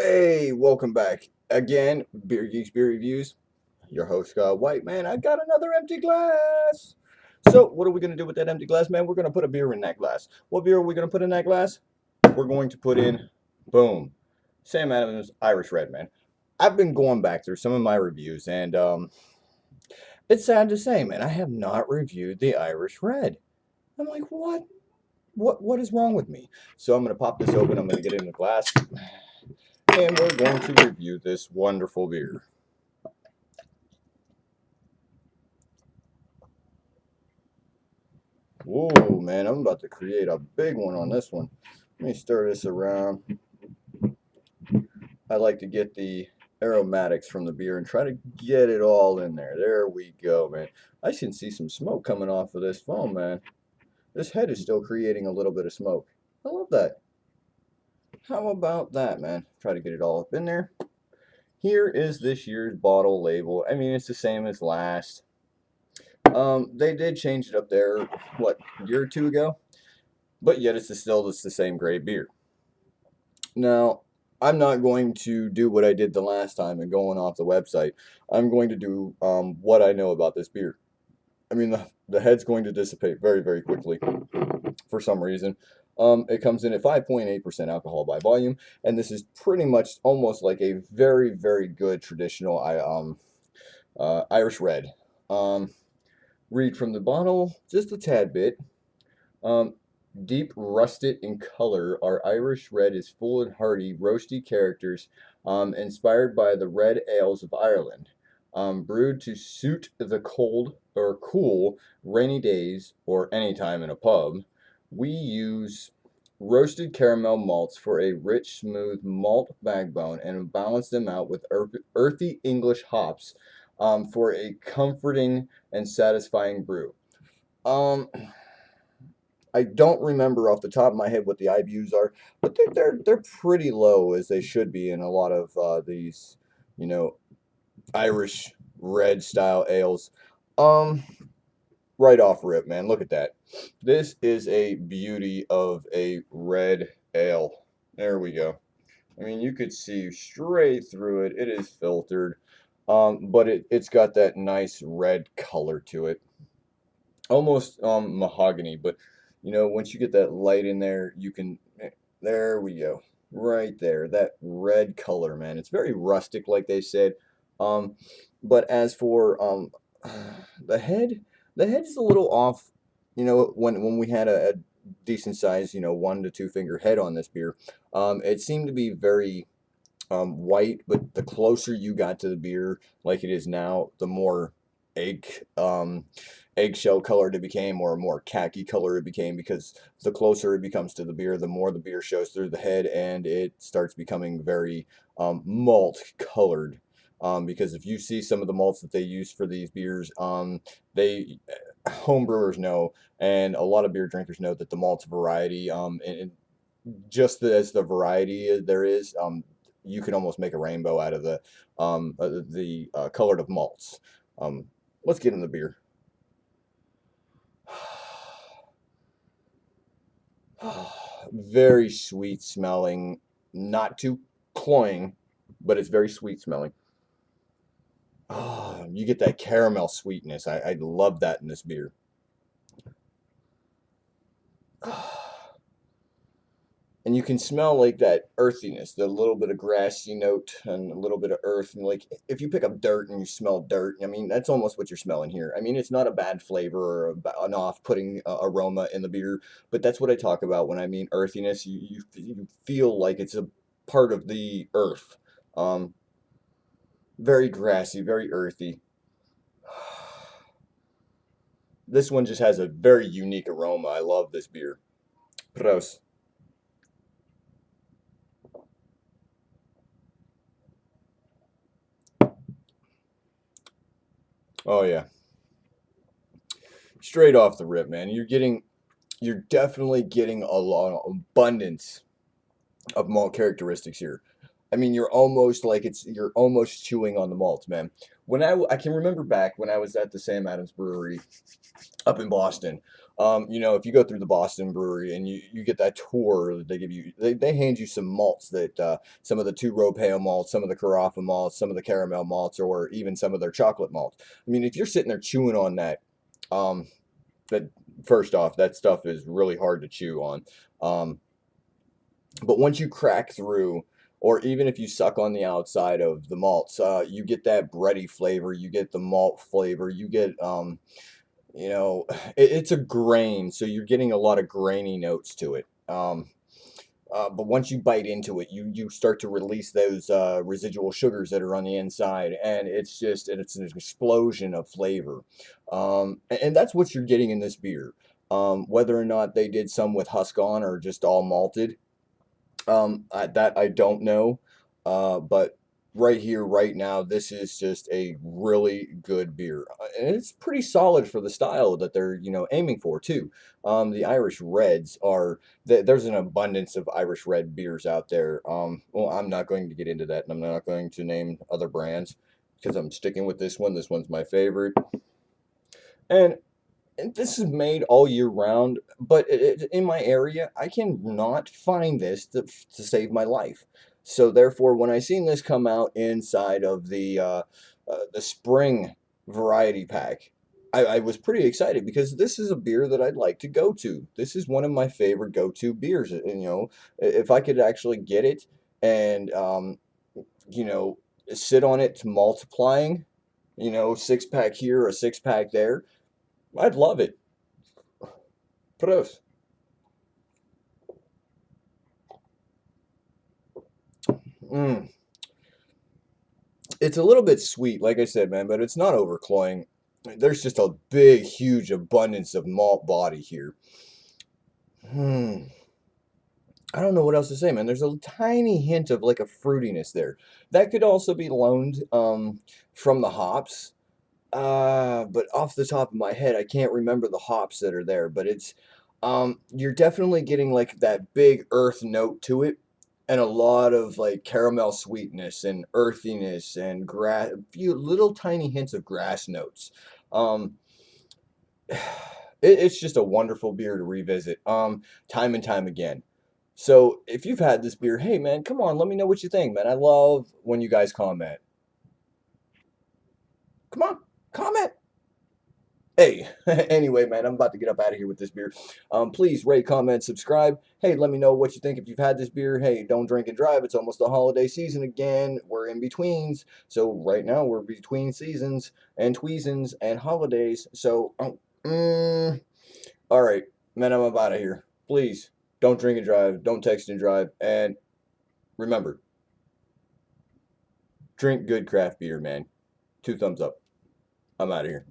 Hey, welcome back again, Beer Geeks Beer Reviews. Your host, Scott White. Man, I got another empty glass. So, what are we going to do with that empty glass, man? We're going to put a beer in that glass. What beer are we going to put in that glass? We're going to put in, boom, Sam Adams Irish Red, man. I've been going back through some of my reviews, and it's sad to say, man, I have not reviewed the Irish Red. I'm like, what? What is wrong with me? So I'm going to pop this open. I'm going to get it in the glass, and we're going to review this wonderful beer. Whoa, man, I'm about to create a big one on this one. Let me stir this around. I like to get the aromatics from the beer and try to get it all in there. There we go, man. I can see some smoke coming off of this foam, man. This head is still creating a little bit of smoke. I love that. How about that, man? Try to get it all up in there. Here is this year's bottle label. I mean, it's the same as last. They did change it up there, what, a year or two ago? But yet it's still just the same great beer. Now, I'm not going to do what I did the last time and going off the website. I'm going to do what I know about this beer. I mean, the head's going to dissipate very, very quickly for some reason. It comes in at 5.8% alcohol by volume, and this is pretty much almost like a very, very good traditional Irish Red. Read from the bottle just a tad bit. Um, Deep rusted in color, our Irish Red is full and hearty, roasty characters, inspired by the red ales of Ireland. Brewed to suit the cold or cool rainy days or any time in a pub, we use roasted caramel malts for a rich, smooth malt backbone and balance them out with earthy English hops for a comforting and satisfying brew. Um, I don't remember off the top of my head what the IBUs are, but they're pretty low as they should be in a lot of these, you know, Irish red style ales. Um, right off rip, man, look at that. This is a beauty of a red ale. There we go. I mean, you could see straight through it. It is filtered, but it's got that nice red color to it, almost mahogany, but once you get that light in there, you can there we go. Right there, that red color, man. It's very rustic, like they said. um but as for the head, the head is a little off. When we had a decent size, 1 to 2 finger head on this beer, it seemed to be very white, but the closer you got to the beer, like it is now, the more egg eggshell colored it became, or more khaki color it became, because the closer it becomes to the beer, the more the beer shows through the head, and it starts becoming very malt colored. Because if you see some of the malts that they use for these beers, they home brewers know, and a lot of beer drinkers know, that the malts variety, and just as the variety there is, you can almost make a rainbow out of the colored of malts. Um, let's get in the beer. Very sweet smelling, not too cloying, but it's very sweet smelling. Oh, you get that caramel sweetness. I love that in this beer. And you can smell like that earthiness, the little bit of grassy note and a little bit of earth. And like if you pick up dirt and you smell dirt, I mean, that's almost what you're smelling here. I mean, it's not a bad flavor or an off-putting aroma in the beer, but that's what I talk about when I mean earthiness. You feel like it's a part of the earth. Um, Very grassy, very earthy. This one just has a very unique aroma. I love this beer. Prost. Oh yeah, straight off the rip, man. You're definitely getting a lot of abundance of malt characteristics here. I mean, you're almost like you're almost chewing on the malt, man. When I can remember back when I was at the Sam Adams Brewery up in Boston. You know, if you go through the Boston Brewery and you get that tour that they give you, they hand you some malts that some of the two row pale malts, some of the carafa malts, some of the caramel malts, or even some of their chocolate malts. I mean, if you're sitting there chewing on that, um, that first off, that stuff is really hard to chew on. Um, but once you crack through, or even if you suck on the outside of the malts, you get that bready flavor, you get the malt flavor, you get you know, it's a grain, so you're getting a lot of grainy notes to it. But once you bite into it, you start to release those residual sugars that are on the inside, and it's an explosion of flavor. And that's what you're getting in this beer. Whether or not they did some with husk on or just all malted, that I don't know. But right here, right now, this is just a really good beer. And it's pretty solid for the style that they're, you know, aiming for too. The Irish Reds are, there's an abundance of Irish Red beers out there. Well, I'm not going to get into that, and I'm not going to name other brands because I'm sticking with this one. This one's my favorite. And this is made all year round, but in my area, I cannot find this to save my life. So therefore, when I seen this come out inside of the spring variety pack, I was pretty excited because this is a beer that I'd like to go to. This is one of my favorite go-to beers. And, you know, if I could actually get it and you know, sit on it to multiplying, you know, six pack here, a six pack there, I'd love it. Prost. Mm. It's a little bit sweet, like I said, man, but it's not overcloying. There's just a big, huge abundance of malt body here. Hmm. I don't know what else to say, man. There's a tiny hint of like a fruitiness there. That could also be loaned from the hops. But off the top of my head, I can't remember the hops that are there, but it's you're definitely getting like that big earth note to it and a lot of like caramel sweetness and earthiness and grass, a few little tiny hints of grass notes. Um, it's just a wonderful beer to revisit time and time again. So if you've had this beer, hey man, come on, let me know what you think, man. I love when you guys comment. Come on, comment. Hey, anyway, man, I'm about to get up out of here with this beer. Please rate, comment, subscribe. Hey, let me know what you think if you've had this beer. Hey, don't drink and drive. It's almost the holiday season again. We're in betweens. So right now we're between seasons and tweezins and holidays. So, all right, man, I'm up out of here. Please don't drink and drive. Don't text and drive. And remember, drink good craft beer, man. 2 thumbs up. I'm out of here.